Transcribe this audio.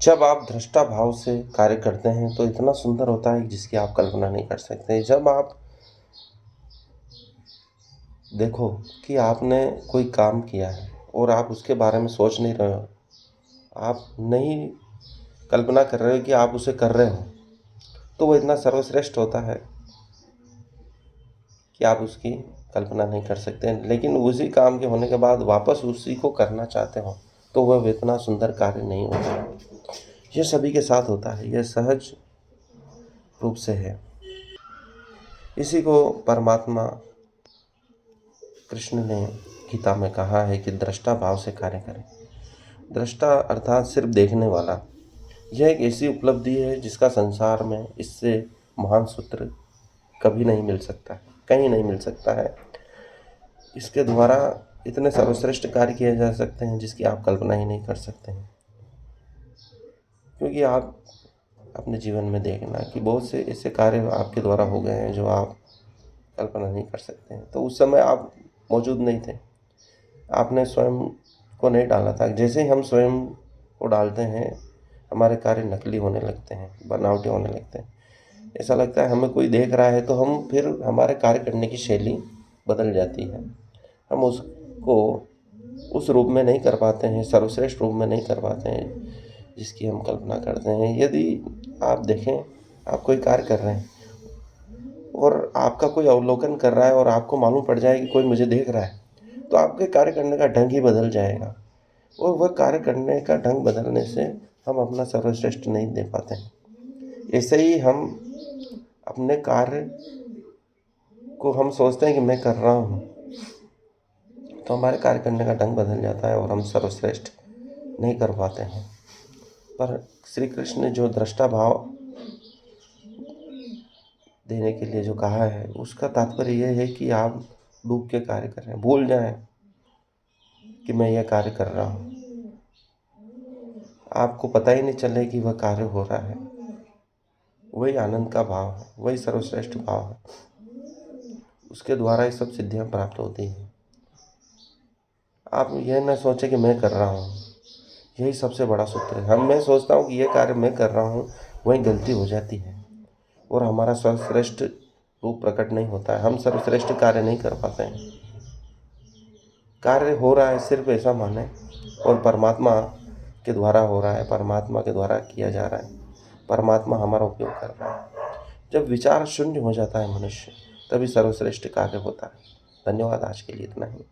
जब आप दृष्टा भाव से कार्य करते हैं तो इतना सुंदर होता है जिसकी आप कल्पना नहीं कर सकते। जब आप देखो कि आपने कोई काम किया है और आप उसके बारे में सोच नहीं रहे हो, आप नहीं कल्पना कर रहे हो कि आप उसे कर रहे हो, तो वो इतना सर्वश्रेष्ठ होता है कि आप उसकी कल्पना नहीं कर सकते। लेकिन उसी काम के होने के बाद वापस उसी को करना चाहते हो तो वह इतना सुंदर कार्य नहीं होता। यह सभी के साथ होता है, यह सहज रूप से है। इसी को परमात्मा कृष्ण ने गीता में कहा है कि दृष्टा भाव से कार्य करें। दृष्टा अर्थात सिर्फ देखने वाला। यह एक ऐसी उपलब्धि है जिसका संसार में इससे महान सूत्र कभी नहीं मिल सकता, कहीं नहीं मिल सकता है। इसके द्वारा इतने सर्वश्रेष्ठ कार्य किए जा सकते हैं जिसकी आप कल्पना ही नहीं कर सकते हैं। क्योंकि आप अपने जीवन में देखना कि बहुत से ऐसे कार्य आपके द्वारा हो गए हैं जो आप कल्पना नहीं कर सकते हैं। तो उस समय आप मौजूद नहीं थे, आपने स्वयं को नहीं डाला था। जैसे ही हम स्वयं को डालते हैं हमारे कार्य नकली होने लगते हैं, बनावटी होने लगते हैं। ऐसा लगता है हमें कोई देख रहा है, तो हम फिर हमारे कार्य करने की शैली बदल जाती है। हम उसको उस रूप में नहीं कर पाते हैं, सर्वश्रेष्ठ रूप में नहीं कर पाते हैं जिसकी हम कल्पना करते हैं। यदि आप देखें, आप कोई कार्य कर रहे हैं और आपका कोई अवलोकन कर रहा है और आपको मालूम पड़ जाए कि कोई मुझे देख रहा है, तो आपके कार्य करने का ढंग ही बदल जाएगा। और वह कार्य करने का ढंग बदलने से हम अपना सर्वश्रेष्ठ नहीं दे पाते हैं। ऐसे ही हम अपने कार्य को हम सोचते हैं कि मैं कर रहा हूँ, तो हमारे कार्य करने का ढंग बदल जाता है और हम सर्वश्रेष्ठ नहीं कर पाते हैं। पर श्री कृष्ण ने जो दृष्टा भाव देने के लिए जो कहा है, उसका तात्पर्य यह है कि आप डूब के कार्य कर रहे हैं, भूल जाएं कि मैं यह कार्य कर रहा हूँ। आपको पता ही नहीं चले कि वह कार्य हो रहा है। वही आनंद का भाव है, वही सर्वश्रेष्ठ भाव है। उसके द्वारा ये सब सिद्धियां प्राप्त होती हैं। आप यह न सोचें कि मैं कर रहा हूँ, यही सबसे बड़ा सूत्र है। मैं सोचता हूँ कि यह कार्य मैं कर रहा हूँ, वही गलती हो जाती है और हमारा सर्वश्रेष्ठ रूप प्रकट नहीं होता है। हम सर्वश्रेष्ठ कार्य नहीं कर पाते हैं। कार्य हो रहा है सिर्फ ऐसा माने, और परमात्मा के द्वारा हो रहा है, परमात्मा के द्वारा किया जा रहा है, परमात्मा हमारा उपयोग कर रहा है। जब विचार शून्य हो जाता है मनुष्य, तभी सर्वश्रेष्ठ कार्य होता है। धन्यवाद। आज के लिए इतना ही।